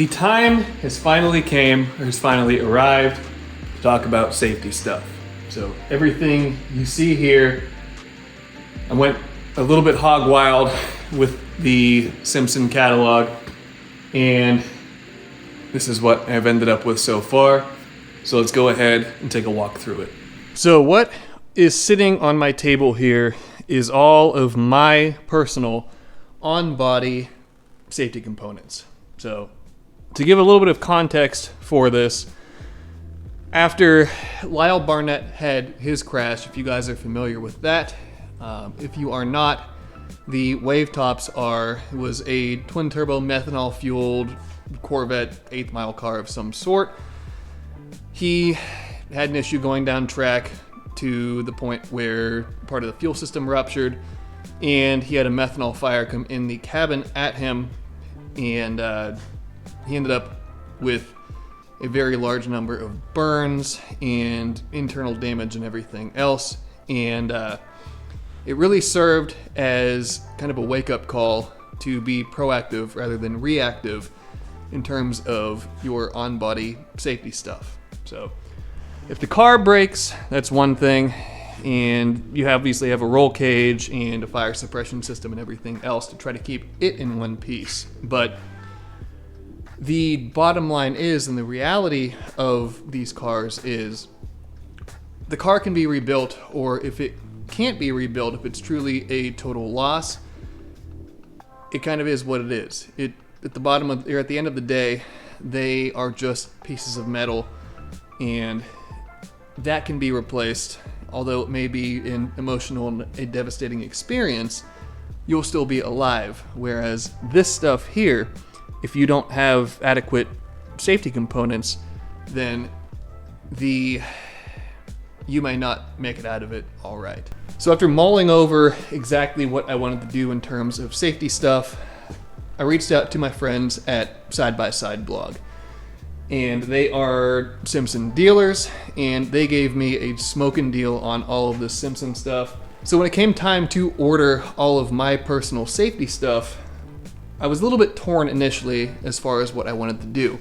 The time has finally arrived to talk about safety stuff. So everything you see here, I went a little bit hog wild with the Simpson catalog, and this is what I've ended up with so far. So let's go ahead and take a walk through it. So what is sitting on my table here is all of my personal on-body safety components. So to give a little bit of context for this, after Lyle Barnett had his crash, if you guys are familiar with that, if you are not, the wave tops was a twin turbo methanol fueled Corvette 8th mile car of some sort. He had an issue going down track to the point where part of the fuel system ruptured, and he had a methanol fire come in the cabin at him, and he ended up with a very large number of burns and internal damage and everything else. And it really served as kind of a wake-up call to be proactive rather than reactive in terms of your on-body safety stuff. So if the car breaks, that's one thing, and you obviously have a roll cage and a fire suppression system and everything else to try to keep it in one piece. But the bottom line is, and the reality of these cars is, the car can be rebuilt, or if it can't be rebuilt, if it's truly a total loss, it kind of is what it is. At the end of the day, they are just pieces of metal, and that can be replaced. Although it may be an emotional and a devastating experience, you'll still be alive. Whereas this stuff here, if you don't have adequate safety components, then you may not make it out of it all right. So after mulling over exactly what I wanted to do in terms of safety stuff, I reached out to my friends at SXS Blog. And they are Simpson dealers, and they gave me a smoking deal on all of this Simpson stuff. So when it came time to order all of my personal safety stuff, I was a little bit torn initially as far as what I wanted to do.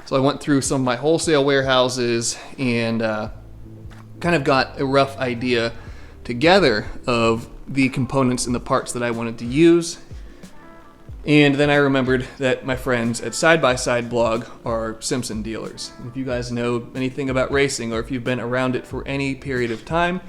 So I went through some of my wholesale warehouses and kind of got a rough idea together of the components and the parts that I wanted to use. And then I remembered that my friends at SXS Blog are Simpson dealers. If you guys know anything about racing, or if you've been around it for any period of time,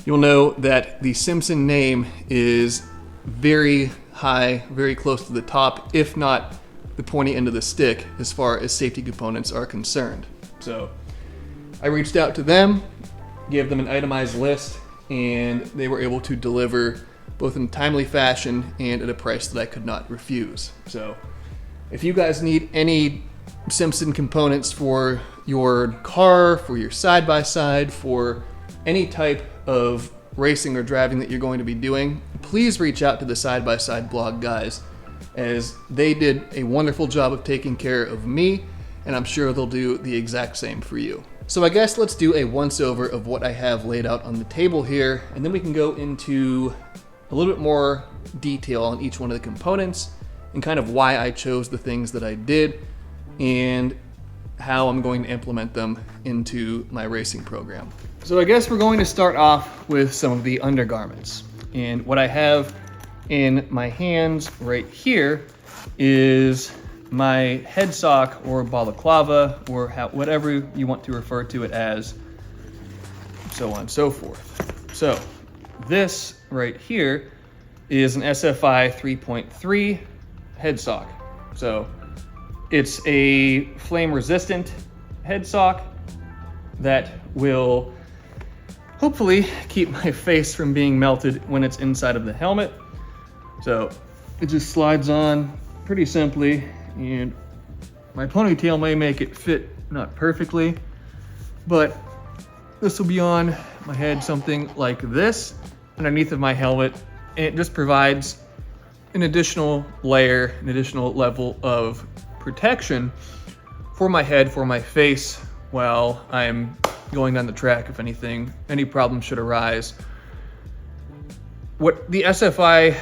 you'll know that the Simpson name is very high, very close to the top, if not the pointy end of the stick as far as safety components are concerned. So I reached out to them, gave them an itemized list, and they were able to deliver both in a timely fashion and at a price that I could not refuse. So if you guys need any Simpson components for your car, for your side-by-side, for any type of racing or driving that you're going to be doing, please reach out to the SXS Blog guys, as they did a wonderful job of taking care of me, and I'm sure they'll do the exact same for you. So I guess let's do a once-over of what I have laid out on the table here, and then we can go into a little bit more detail on each one of the components and kind of why I chose the things that I did and how I'm going to implement them into my racing program. So I guess we're going to start off with some of the undergarments. And what I have in my hands right here is my head sock or balaclava, or whatever you want to refer to it as, so on and so forth. So this right here is an SFI 3.3 head sock. So it's a flame resistant head sock that will hopefully keep my face from being melted when it's inside of the helmet. So it just slides on pretty simply, and my ponytail may make it fit not perfectly, but this will be on my head, something like this, underneath of my helmet, and it just provides an additional layer, an additional level of protection for my head, for my face, while I'm going down the track. If any problem should arise. What the SFI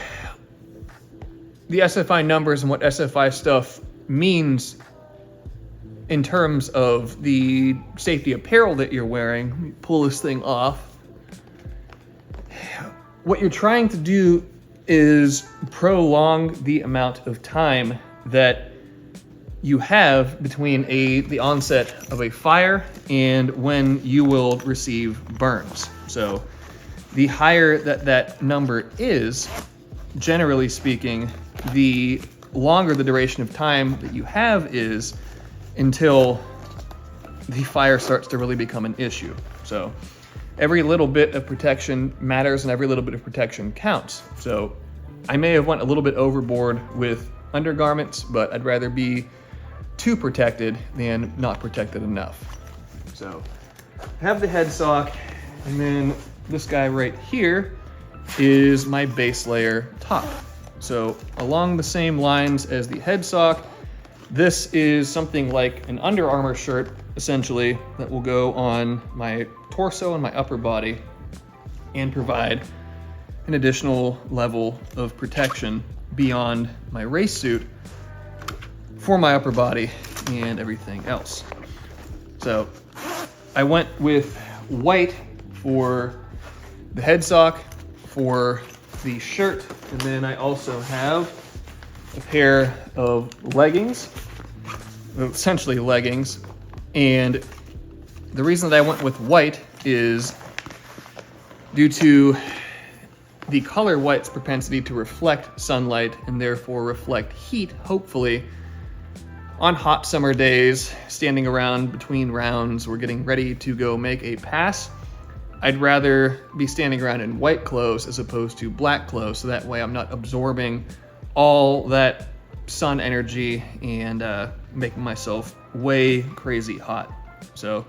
numbers and what SFI stuff means in terms of the safety apparel that you're wearing, let me pull this thing off. What you're trying to do is prolong the amount of time that you have between the onset of a fire and when you will receive burns. So the higher that number is, generally speaking, the longer the duration of time that you have is until the fire starts to really become an issue. So every little bit of protection matters and every little bit of protection counts. So I may have went a little bit overboard with undergarments, but I'd rather be too protected than not protected enough. So I have the head sock, and then this guy right here is my base layer top. So along the same lines as the head sock, this is something like an Under Armour shirt, essentially, that will go on my torso and my upper body and provide an additional level of protection beyond my race suit for my upper body and everything else. So I went with white for the head sock, for the shirt, and then I also have a pair of leggings, essentially leggings. And the reason that I went with white is due to the color white's propensity to reflect sunlight and therefore reflect heat, hopefully, on hot summer days, standing around between rounds or getting ready to go make a pass. I'd rather be standing around in white clothes as opposed to black clothes, so that way I'm not absorbing all that sun energy and making myself way crazy hot. So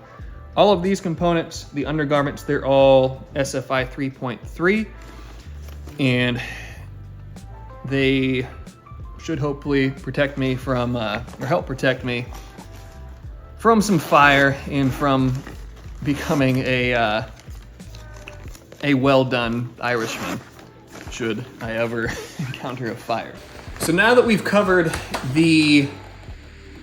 all of these components, the undergarments, they're all SFI 3.3, and they should hopefully protect me from, or help protect me from some fire and from becoming a well-done Irishman, should I ever encounter a fire. So now that we've covered the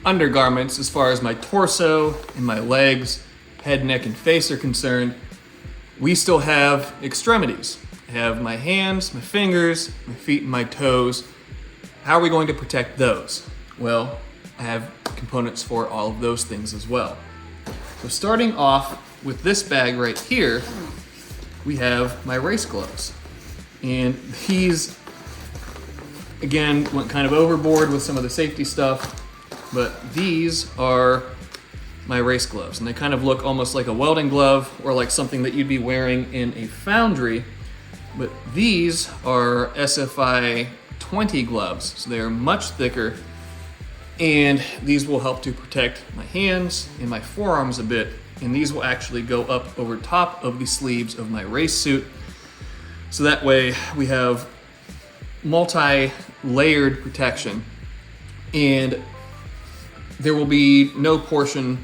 undergarments as far as my torso and my legs, head, neck, and face are concerned, we still have extremities. I have my hands, my fingers, my feet, and my toes. How are we going to protect those? Well, I have components for all of those things as well. So starting off with this bag right here, we have my race gloves. And these, again, went kind of overboard with some of the safety stuff, but these are my race gloves. And they kind of look almost like a welding glove or like something that you'd be wearing in a foundry. But these are SFI 20 gloves, so they are much thicker, and these will help to protect my hands and my forearms a bit, and these will actually go up over top of the sleeves of my race suit, so that way we have multi-layered protection, and there will be no portion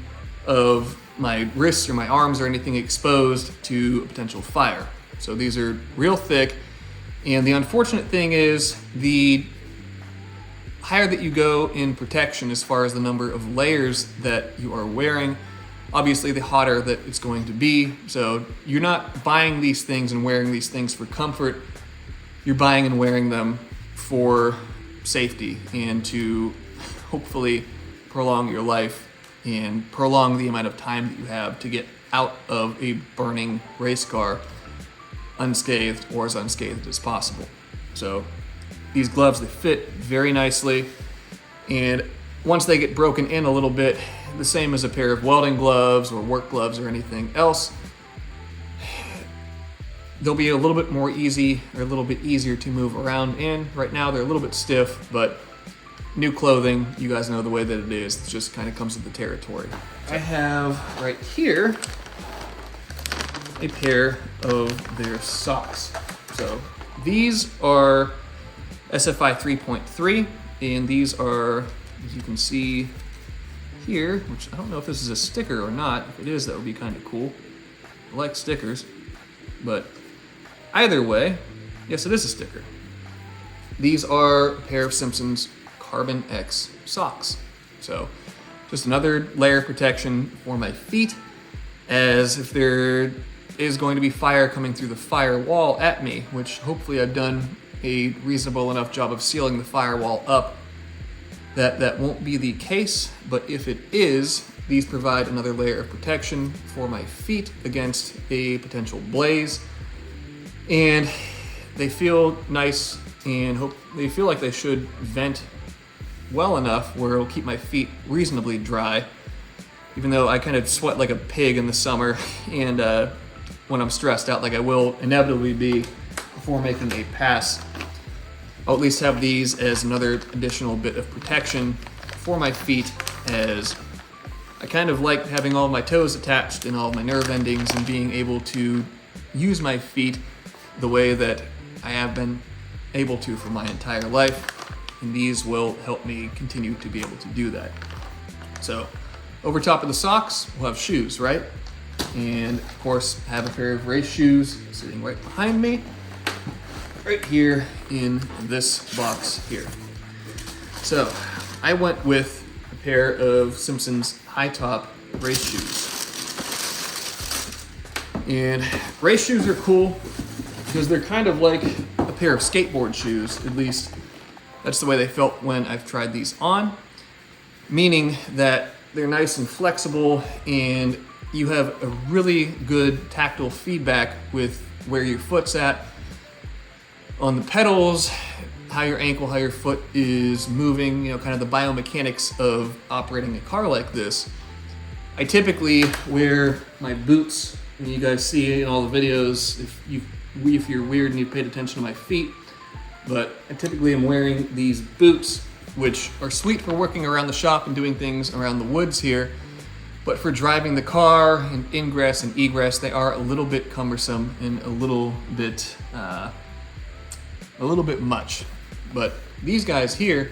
of my wrists or my arms or anything exposed to a potential fire. So these are real thick. And the unfortunate thing is, the higher that you go in protection as far as the number of layers that you are wearing, obviously the hotter that it's going to be. So you're not buying these things and wearing these things for comfort. You're buying and wearing them for safety and to hopefully prolong your life and prolong the amount of time that you have to get out of a burning race car unscathed or as unscathed as possible. So these gloves, they fit very nicely, and once they get broken in a little bit, the same as a pair of welding gloves or work gloves or anything else, they'll be a little bit more easy or a little bit easier to move around in. Right now they're a little bit stiff, but new clothing, you guys know the way that it is. It just kind of comes with the territory. I have right here a pair of their socks. So these are SFI 3.3, and these are, as you can see here, which I don't know if this is a sticker or not. If it is, that would be kind of cool. I like stickers, but either way, yes, it is a sticker. These are a pair of Simpson's Carbon X socks. So just another layer of protection for my feet, as if there is going to be fire coming through the firewall at me, which hopefully I've done a reasonable enough job of sealing the firewall up that won't be the case. But if it is, these provide another layer of protection for my feet against a potential blaze. And they feel nice, and they feel like they should vent well enough where it'll keep my feet reasonably dry, even though I kind of sweat like a pig in the summer, and when I'm stressed out, like I will inevitably be before making a pass, I'll at least have these as another additional bit of protection for my feet, as I kind of like having all of my toes attached and all of my nerve endings and being able to use my feet the way that I have been able to for my entire life, and these will help me continue to be able to do that. So over top of the socks, we'll have shoes, right? And of course, have a pair of race shoes sitting right behind me, right here in this box here. So I went with a pair of Simpson's high top race shoes. And race shoes are cool because they're kind of like a pair of skateboard shoes, at least that's the way they felt when I've tried these on, meaning that they're nice and flexible, and you have a really good tactile feedback with where your foot's at on the pedals, how your ankle, how your foot is moving, kind of the biomechanics of operating a car like this. I typically wear my boots, and you guys see in all the videos, if you're weird and you paid attention to my feet, but I typically am wearing these boots, which are sweet for working around the shop and doing things around the woods here, but for driving the car and ingress and egress, they are a little bit cumbersome and a little bit much. But these guys here,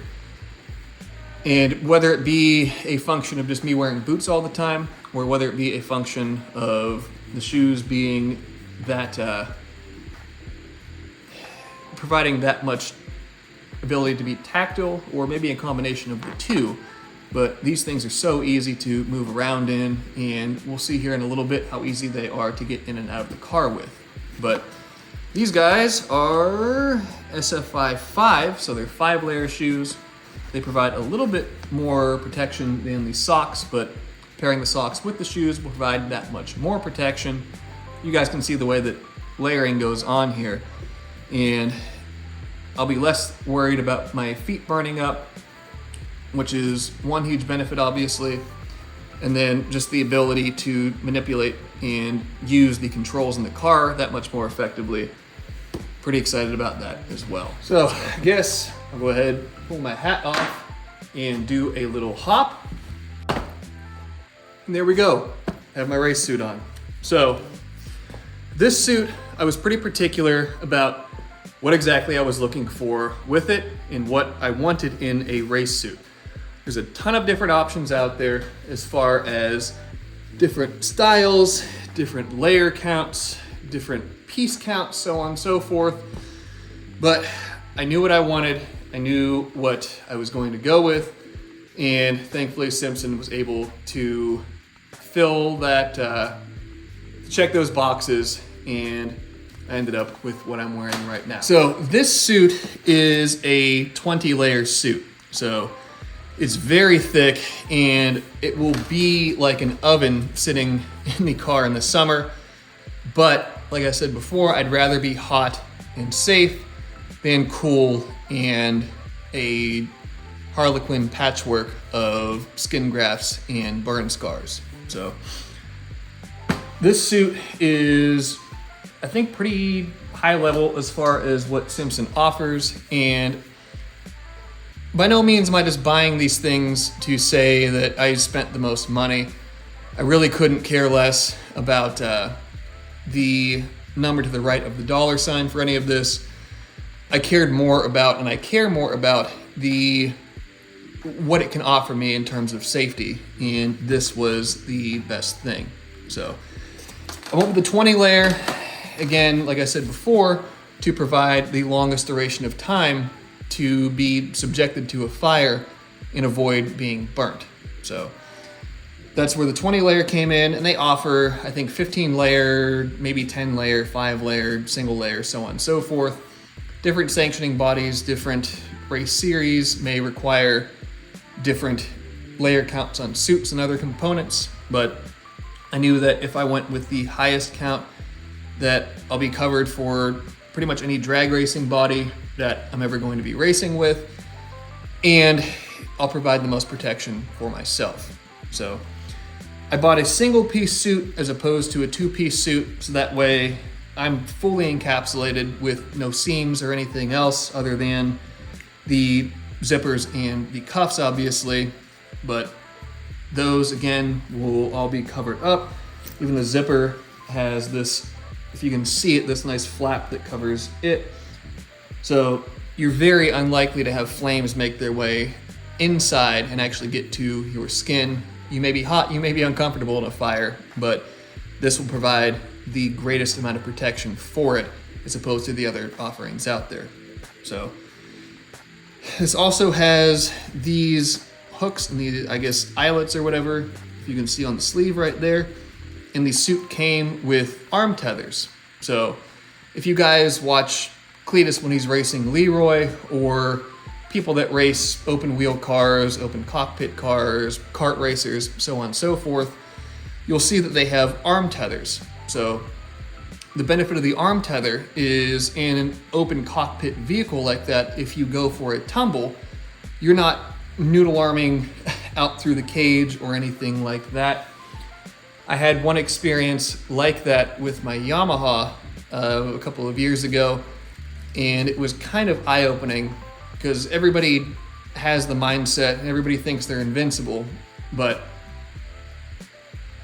and whether it be a function of just me wearing boots all the time, or whether it be a function of the shoes being that providing that much ability to be tactile, or maybe a combination of the two, but these things are so easy to move around in, and we'll see here in a little bit how easy they are to get in and out of the car with. But these guys are SFI 5, so they're 5-layer shoes. They provide a little bit more protection than the socks, but pairing the socks with the shoes will provide that much more protection. You guys can see the way that layering goes on here, and I'll be less worried about my feet burning up, which is one huge benefit, obviously, and then just the ability to manipulate and use the controls in the car that much more effectively. Pretty excited about that as well. So I guess I'll go ahead, pull my hat off, and do a little hop. And there we go. I have my race suit on. So this suit, I was pretty particular about what exactly I was looking for with it and what I wanted in a race suit. There's a ton of different options out there as far as different styles, different layer counts, different piece counts, so on and so forth. But I knew what I wanted. I knew what I was going to go with. And thankfully Simpson was able to fill that, check those boxes, and I ended up with what I'm wearing right now. So this suit is a 20-layer suit. So it's very thick, and it will be like an oven sitting in the car in the summer. But like I said before, I'd rather be hot and safe than cool and a Harlequin patchwork of skin grafts and burn scars. So this suit is, I think, pretty high level as far as what Simpson offers, and by no means am I just buying these things to say that I spent the most money. I really couldn't care less about the number to the right of the dollar sign for any of this. I cared more about, and I care more about, what it can offer me in terms of safety, and this was the best thing. So I went with the 20 layer, again, like I said before, to provide the longest duration of time to be subjected to a fire and avoid being burnt. So that's where the 20 layer came in, and they offer, I think, 15 layer, maybe 10 layer, 5 layer, single layer, so on and so forth. Different sanctioning bodies, different race series may require different layer counts on suits and other components, but I knew that if I went with the highest count, that I'll be covered for pretty much any drag racing body that I'm ever going to be racing with, and I'll provide the most protection for myself. So I bought a single piece suit as opposed to a 2-piece suit, so that way I'm fully encapsulated with no seams or anything else other than the zippers and the cuffs, obviously, but those again will all be covered up. Even the zipper has this, if you can see it, this nice flap that covers it. So you're very unlikely to have flames make their way inside and actually get to your skin. You may be hot, you may be uncomfortable in a fire, but this will provide the greatest amount of protection for it as opposed to the other offerings out there. So this also has these hooks and the, I guess, eyelets or whatever, if you can see on the sleeve right there. And the suit came with arm tethers. So if you guys watch Cletus when he's racing Leroy, or people that race open wheel cars, open cockpit cars, kart racers, so on and so forth, you'll see that they have arm tethers. So the benefit of the arm tether is in an open cockpit vehicle like that, if you go for a tumble, you're not noodle arming out through the cage or anything like that. I had one experience like that with my Yamaha a couple of years ago, and it was kind of eye-opening because everybody has the mindset and everybody thinks they're invincible, but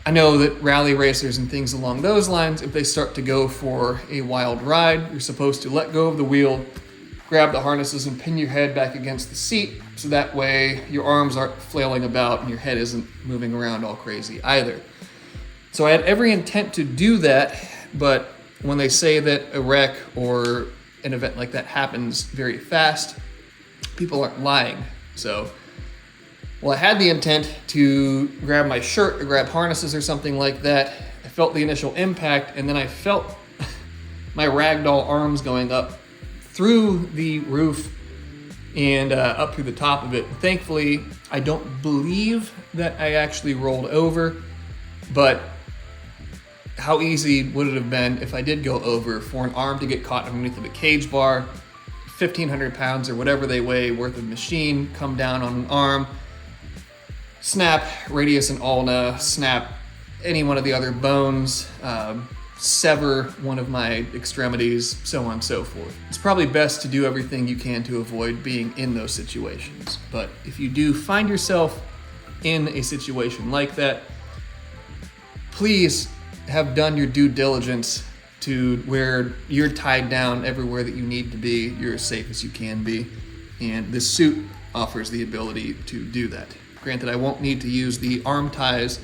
I know that rally racers and things along those lines, if they start to go for a wild ride, you're supposed to let go of the wheel, grab the harnesses and pin your head back against the seat, so that way your arms aren't flailing about and your head isn't moving around all crazy either. So I had every intent to do that, but when they say that a wreck or an event like that happens very fast, people aren't lying. So, well, I had the intent to grab my shirt or grab harnesses or something like that. I felt the initial impact, and then I felt my ragdoll arms going up through the roof and up through the top of it. Thankfully, I don't believe that I actually rolled over, but how easy would it have been if I did go over for an arm to get caught underneath of a cage bar, 1,500 pounds or whatever they weigh worth of machine, come down on an arm, snap radius and ulna, snap any one of the other bones, sever one of my extremities, so on and so forth. It's probably best to do everything you can to avoid being in those situations. But if you do find yourself in a situation like that, please have done your due diligence to where you're tied down everywhere that you need to be, you're as safe as you can be. And this suit offers the ability to do that. Granted, I won't need to use the arm ties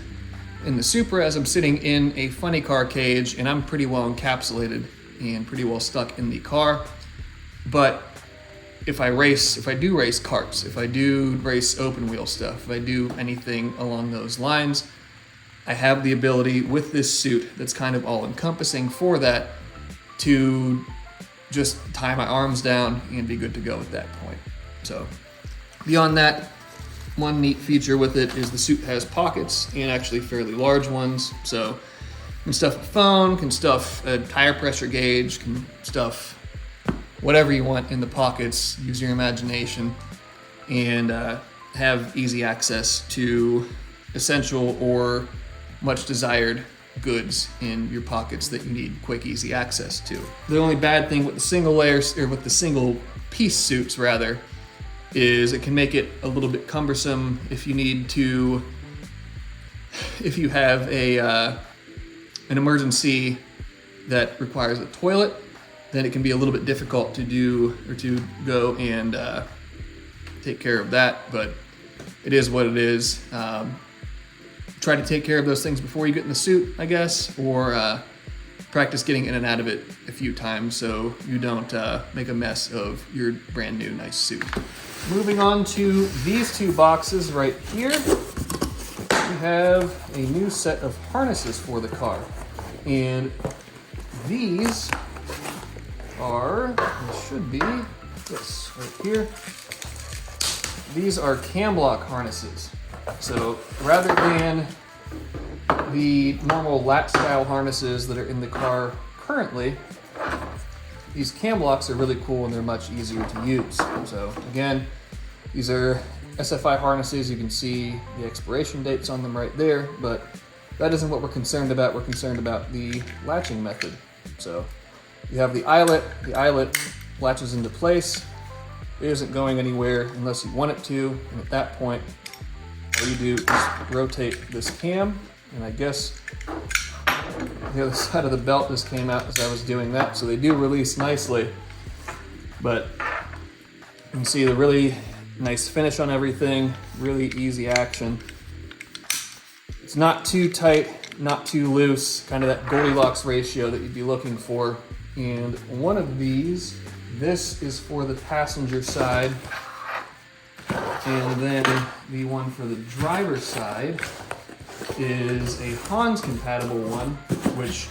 in the Supra as I'm sitting in a funny car cage and I'm pretty well encapsulated and pretty well stuck in the car. But if I do race karts, if I do race open wheel stuff, if I do anything along those lines, I have the ability with this suit that's kind of all encompassing for that to just tie my arms down and be good to go at that point. So beyond that, one neat feature with it is the suit has pockets, and actually fairly large ones. So you can stuff a phone, can stuff a tire pressure gauge, can stuff whatever you want in the pockets, use your imagination, and have easy access to essential or much desired goods in your pockets that you need quick, easy access to. The only bad thing with the single layers, or with the single piece suits rather, is it can make it a little bit cumbersome if you have an emergency that requires a toilet. Then it can be a little bit difficult to do, or to go and take care of that, but it is what it is. Try to take care of those things before you get in the suit, I guess, or practice getting in and out of it a few times so you don't make a mess of your brand new nice suit. Moving on to these two boxes right here. We have a new set of harnesses for the car. And these are, this should be, yes, right here. These are cam block harnesses. So rather than the normal latch style harnesses that are in the car currently, these cam blocks are really cool and they're much easier to use. So again, these are SFI harnesses. You can see the expiration dates on them right there, but that isn't what we're concerned about. We're concerned about the latching method. So you have the eyelet latches into place. It isn't going anywhere unless you want it to, and at that point, all you do is rotate this cam, and I guess the other side of the belt just came out as I was doing that, so they do release nicely. But you can see the really nice finish on everything, really easy action. It's not too tight, not too loose, kind of that Goldilocks ratio that you'd be looking for. And one of these, this is for the passenger side, and then the one for the driver's side is a Hans compatible one, which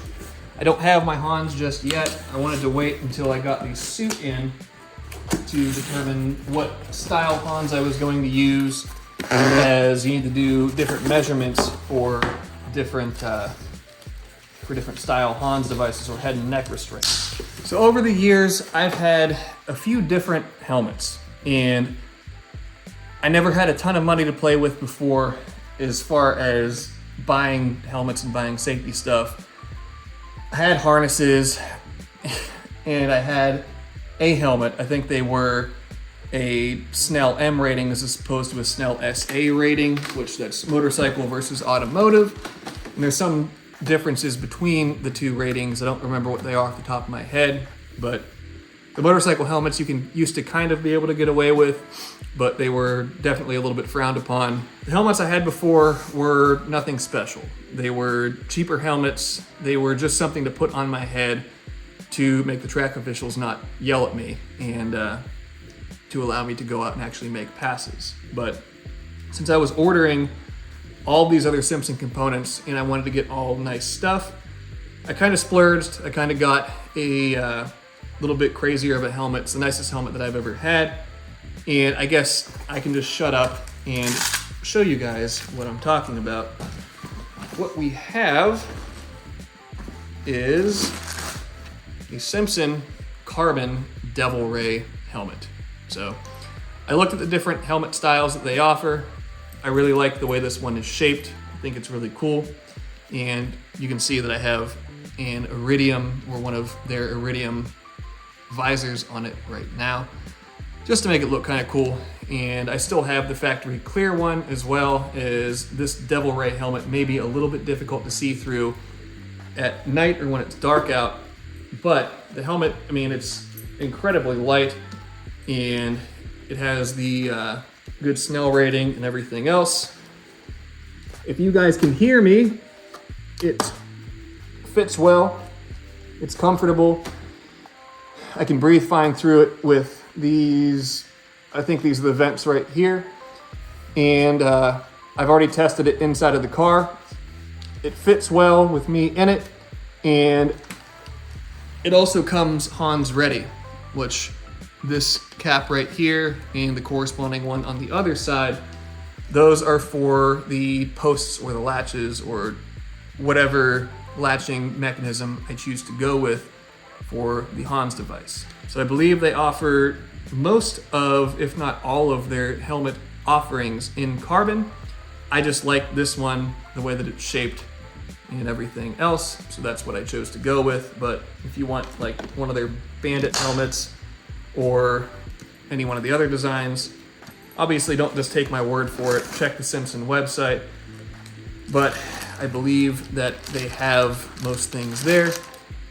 I don't have my Hans just yet. I wanted to wait until I got the suit in to determine what style Hans I was going to use, as you need to do different measurements for different style Hans devices or head and neck restraints. So over the years, I've had a few different helmets, and I never had a ton of money to play with before as far as buying helmets and buying safety stuff. I had harnesses and I had a helmet. I think they were a Snell M rating as opposed to a Snell SA rating, which that's motorcycle versus automotive. And there's some differences between the two ratings. I don't remember what they are off the top of my head, but the motorcycle helmets used to kind of be able to get away with, but they were definitely a little bit frowned upon. The helmets I had before were nothing special. They were cheaper helmets. They were just something to put on my head to make the track officials not yell at me and to allow me to go out and actually make passes. But since I was ordering all these other Simpson components and I wanted to get all nice stuff, I kind of splurged. I kind of got a little bit crazier of a helmet. It's the nicest helmet that I've ever had. And I guess I can just shut up and show you guys what I'm talking about. What we have is a Simpson carbon Devil Ray helmet. So I looked at the different helmet styles that they offer. I really like the way this one is shaped. I think it's really cool. And you can see that I have an iridium, or one of their iridium visors on it right now, just to make it look kind of cool. And I still have the factory clear one, as well as this Devil Ray helmet may be a little bit difficult to see through at night or when it's dark out. But the helmet, I mean, it's incredibly light, and it has the good Snell rating and everything else. If you guys can hear me, it fits well, it's comfortable. I can breathe fine through it with these, I think these are the vents right here. And I've already tested it inside of the car. It fits well with me in it. And it also comes Hans ready, which this cap right here and the corresponding one on the other side, those are for the posts or the latches or whatever latching mechanism I choose to go with for the Hans device. So I believe they offer most of, if not all of, their helmet offerings in carbon. I just like this one, the way that it's shaped and everything else, so that's what I chose to go with. But if you want like one of their Bandit helmets or any one of the other designs, obviously don't just take my word for it, check the Simpson website. But I believe that they have most things there.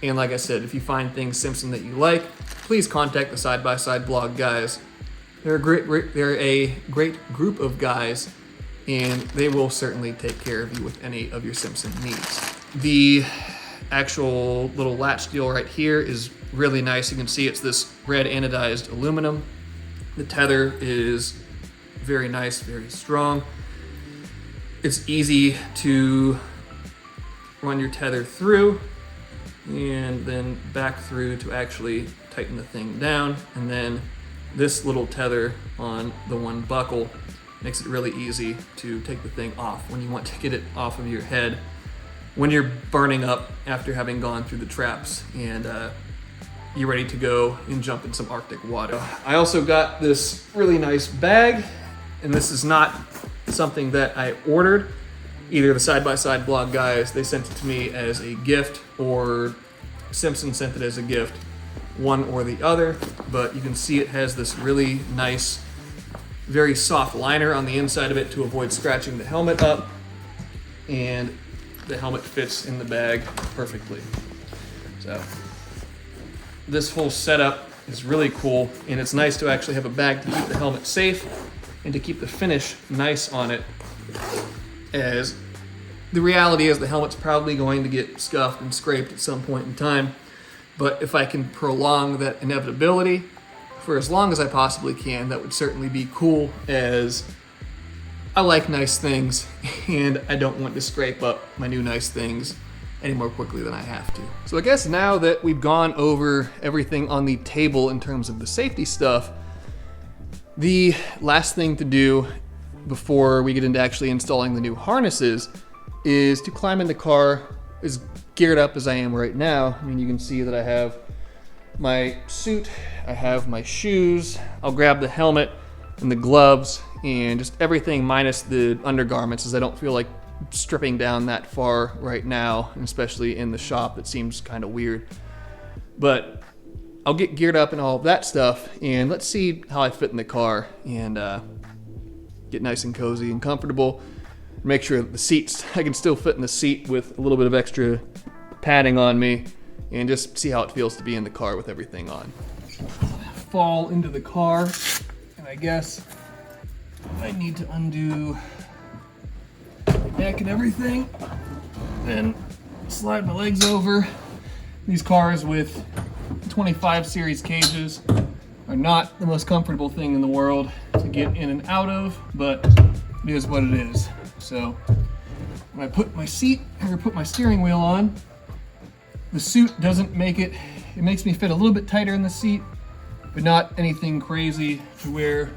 And like I said, if you find things Simpson that you like, please contact the Side by Side blog guys. They're a great group of guys, and they will certainly take care of you with any of your Simpson needs. The actual little latch deal right here is really nice. You can see it's this red anodized aluminum. The tether is very nice, very strong. It's easy to run your tether through and then back through to actually tighten the thing down. And then this little tether on the one buckle makes it really easy to take the thing off when you want to get it off of your head when you're burning up after having gone through the traps and you're ready to go and jump in some Arctic water. I also got this really nice bag, and this is not something that I ordered. Either the Side-by-Side Blog guys, they sent it to me as a gift, or Simpson sent it as a gift, one or the other. But you can see it has this really nice, very soft liner on the inside of it to avoid scratching the helmet up, and the helmet fits in the bag perfectly. So this whole setup is really cool, and it's nice to actually have a bag to keep the helmet safe and to keep the finish nice on it, as the reality is the helmet's probably going to get scuffed and scraped at some point in time. But if I can prolong that inevitability for as long as I possibly can, that would certainly be cool, as I like nice things and I don't want to scrape up my new nice things any more quickly than I have to. So I guess now that we've gone over everything on the table in terms of the safety stuff, the last thing to do before we get into actually installing the new harnesses is to climb in the car as geared up as I am right now. I mean, you can see that I have my suit, I have my shoes, I'll grab the helmet and the gloves and just everything minus the undergarments, as I don't feel like stripping down that far right now, and especially in the shop that seems kind of weird. But I'll get geared up and all of that stuff, and let's see how I fit in the car and get nice and cozy and comfortable. Make sure the seats, I can still fit in the seat with a little bit of extra padding on me, and just see how it feels to be in the car with everything on. Fall into the car, and I guess I need to undo my neck and everything, then slide my legs over. These cars with 25 series cages are not the most comfortable thing in the world to get in and out of, but it is what it is. So when I put my seat or put my steering wheel on, the suit doesn't make it, it makes me fit a little bit tighter in the seat, but not anything crazy to where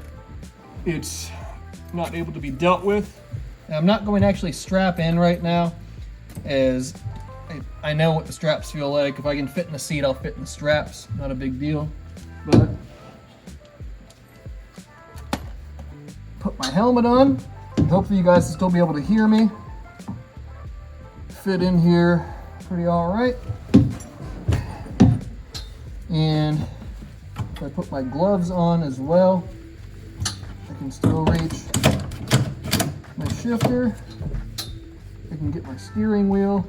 it's not able to be dealt with. And I'm not going to actually strap in right now, as I know what the straps feel like. If I can fit in the seat, I'll fit in the straps. Not a big deal. But put my helmet on, and hopefully you guys will still be able to hear me. Fit in here pretty all right. And if I put my gloves on as well, I can still reach my shifter. I can get my steering wheel.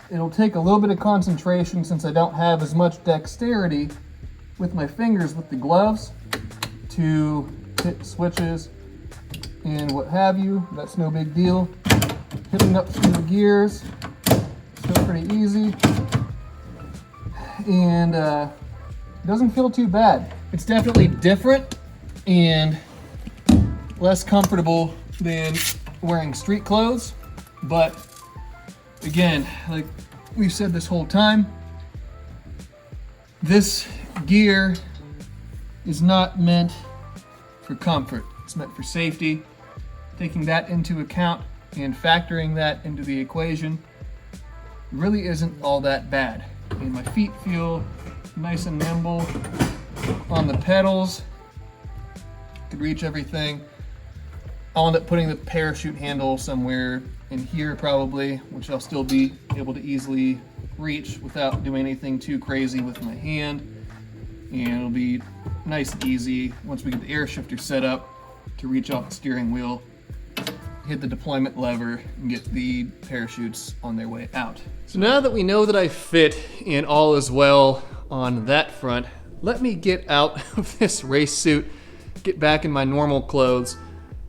It'll take a little bit of concentration since I don't have as much dexterity with my fingers with the gloves to hit switches and what have you. That's no big deal. Hitting up through the gears, still pretty easy. And it doesn't feel too bad. It's definitely different and less comfortable than wearing street clothes, but again, like we've said this whole time, this gear is not meant for comfort. It's meant for safety. Taking that into account and factoring that into the equation really isn't all that bad. And my feet feel nice and nimble on the pedals. Could reach everything. I'll end up putting the parachute handle somewhere in here probably, which I'll still be able to easily reach without doing anything too crazy with my hand. And it'll be nice and easy once we get the air shifter set up to reach off the steering wheel, hit the deployment lever, and get the parachutes on their way out. So now that we know that I fit and all is well on that front, let me get out of this race suit, get back in my normal clothes,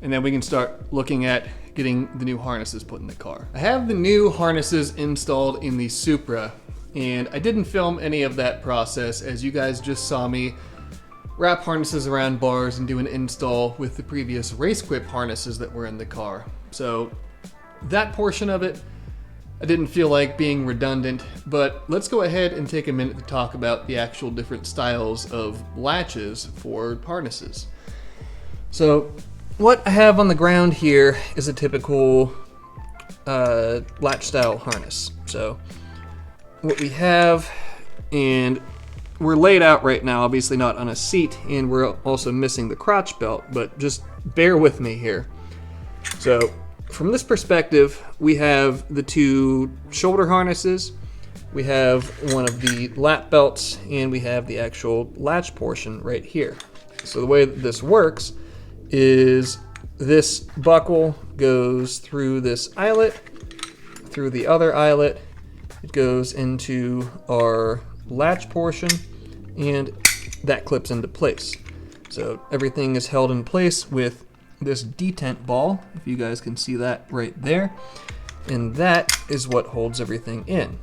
and then we can start looking at getting the new harnesses put in the car. I have the new harnesses installed in the Supra, and I didn't film any of that process, as you guys just saw me wrap harnesses around bars and do an install with the previous race quip harnesses that were in the car. So that portion of it, I didn't feel like being redundant, but let's go ahead and take a minute to talk about the actual different styles of latches for harnesses. So what I have on the ground here is a typical latch style harness. So what we have, and we're laid out right now, obviously not on a seat, and we're also missing the crotch belt, but just bear with me here. So from this perspective, we have the two shoulder harnesses, we have one of the lap belts, and we have the actual latch portion right here. So the way that this works is this buckle goes through this eyelet, through the other eyelet, it goes into our latch portion, and that clips into place. So everything is held in place with this detent ball, if you guys can see that right there, and that is what holds everything in.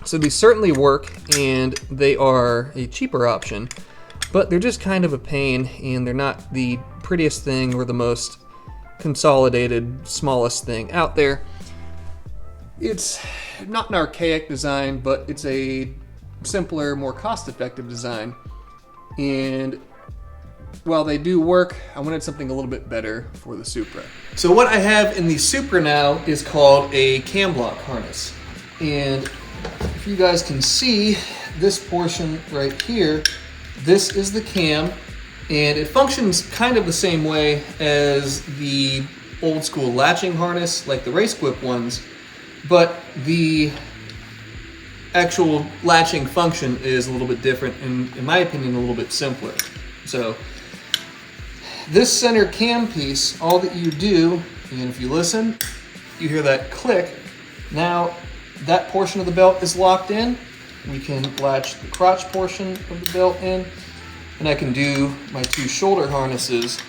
So these certainly work, and they are a cheaper option, but they're just kind of a pain, and they're not the prettiest thing or the most consolidated, smallest thing out there. It's not an archaic design, but it's a simpler, more cost-effective design, and while they do work, I wanted something a little bit better for the Supra. So what I have in the Supra now is called a cam block harness. And if you guys can see this portion right here, this is the cam, and it functions kind of the same way as the old school latching harness, like the race whip ones, but the actual latching function is a little bit different, and in my opinion, a little bit simpler. So this center cam piece, all that you do, and if you listen, you hear that click. Now that portion of the belt is locked in. We can latch the crotch portion of the belt in, and I can do my two shoulder harnesses.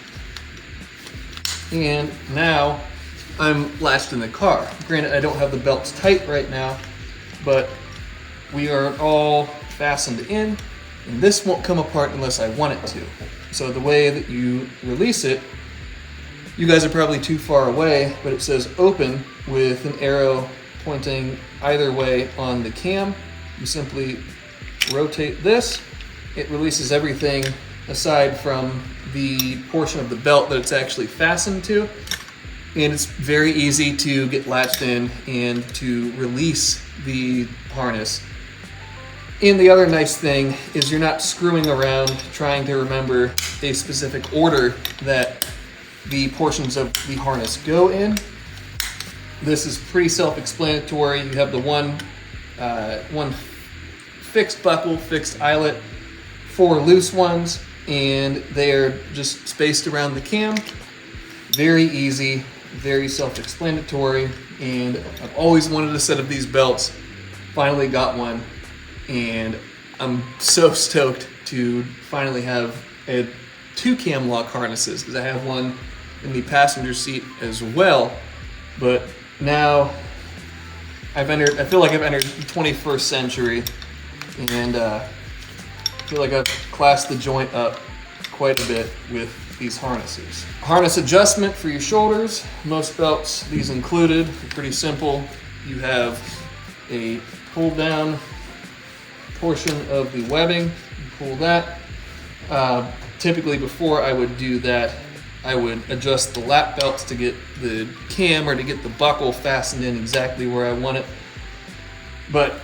And now I'm latched in the car. Granted, I don't have the belts tight right now, but we are all fastened in, and this won't come apart unless I want it to. So the way that you release it, you guys are probably too far away, but it says open with an arrow pointing either way on the cam. You simply rotate this, it releases everything aside from the portion of the belt that it's actually fastened to, and it's very easy to get latched in and to release the harness. And the other nice thing is you're not screwing around trying to remember a specific order that the portions of the harness go in. This is pretty self-explanatory. You have the one fixed buckle, fixed eyelet, 4 loose ones, and they are just spaced around the cam. Very easy, very self-explanatory, and I've always wanted a set of these belts. Finally got one. And I'm so stoked to finally have 2 cam lock harnesses, because I have one in the passenger seat as well. But now I feel like I've entered the 21st century, and I feel like I've classed the joint up quite a bit with these harnesses. Harness adjustment for your shoulders, most belts, these included, pretty simple. You have a pull down portion of the webbing, you pull that. Typically before I would do that, I would adjust the lap belts to get the cam or to get the buckle fastened in exactly where I want it. But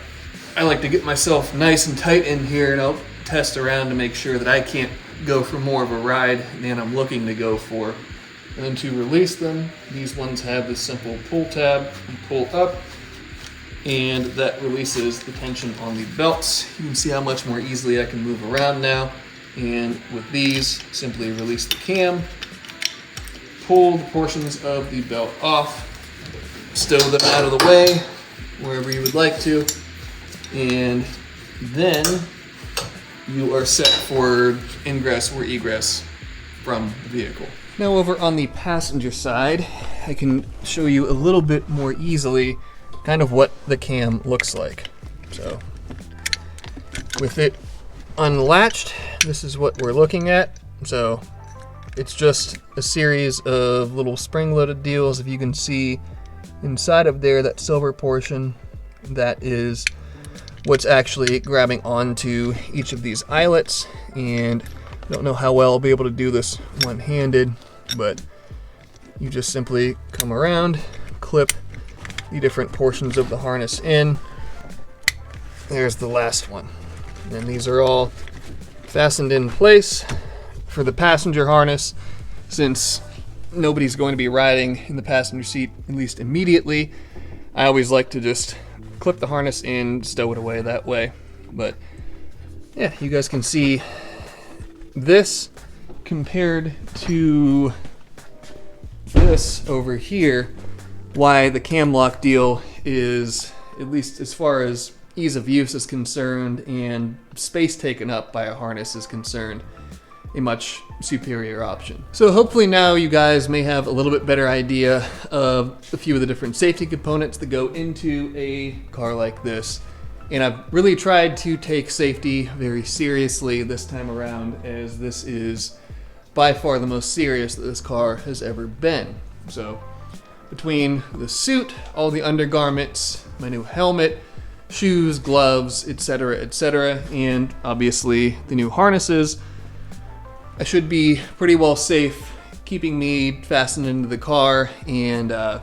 I like to get myself nice and tight in here, and I'll test around to make sure that I can't go for more of a ride than I'm looking to go for. And then to release them, these ones have this simple pull tab. You pull up, and that releases the tension on the belts. You can see how much more easily I can move around now. And with these, simply release the cam, pull the portions of the belt off, stow them out of the way, wherever you would like to, and then you are set for ingress or egress from the vehicle. Now over on the passenger side, I can show you a little bit more easily kind of what the cam looks like. So with it unlatched, this is what we're looking at. So It's just a series of little spring-loaded deals. If you can see inside of there, that silver portion, that is what's actually grabbing onto each of these eyelets. And I don't know how well I'll be able to do this one-handed, but you just simply come around, clip the different portions of the harness in. There's the last one. And these are all fastened in place. For the passenger harness, since nobody's going to be riding in the passenger seat, at least immediately, I always like to just clip the harness in, stow it away that way. But yeah, you guys can see this compared to this over here, why the cam lock deal is, at least as far as ease of use is concerned and space taken up by a harness is concerned, a much superior option. So hopefully now you guys may have a little bit better idea of a few of the different safety components that go into a car like this. And I've really tried to take safety very seriously this time around, as this is by far the most serious that this car has ever been. So between the suit, all the undergarments, my new helmet, shoes, gloves, etc., and obviously the new harnesses, I should be pretty well safe, keeping me fastened into the car and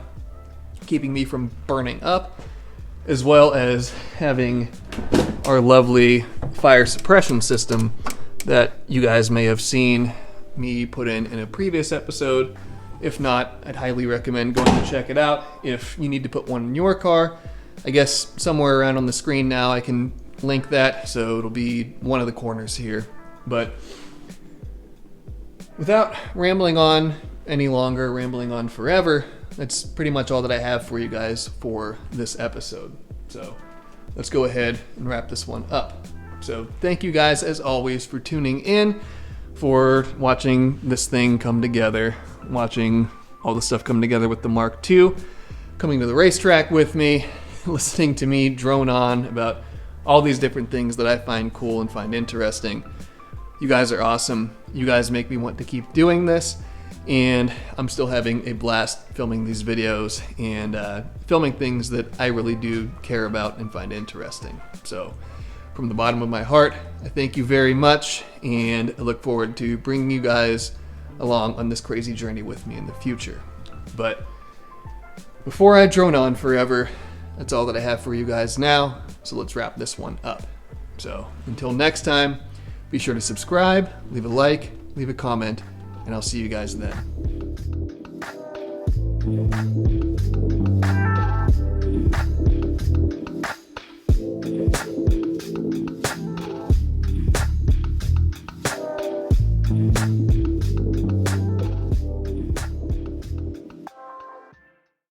keeping me from burning up, as well as having our lovely fire suppression system that you guys may have seen me put in a previous episode. If not, I'd highly recommend going to check it out if you need to put one in your car. I guess somewhere around on the screen now I can link that, so it'll be one of the corners here. But without rambling on any longer, rambling on forever, that's pretty much all that I have for you guys for this episode. So let's go ahead and wrap this one up. So thank you guys as always for tuning in, for watching this thing come together, watching all the stuff come together with the Mark II, coming to the racetrack with me, listening to me drone on about all these different things that I find cool and find interesting. You guys are awesome. You guys make me want to keep doing this, and I'm still having a blast filming these videos and filming things that I really do care about and find interesting. So from the bottom of my heart, I thank you very much, and I look forward to bringing you guys along on this crazy journey with me in the future. But before I drone on forever, that's all that I have for you guys now, so let's wrap this one up. So until next time, be sure to subscribe, leave a like, leave a comment, and I'll see you guys then.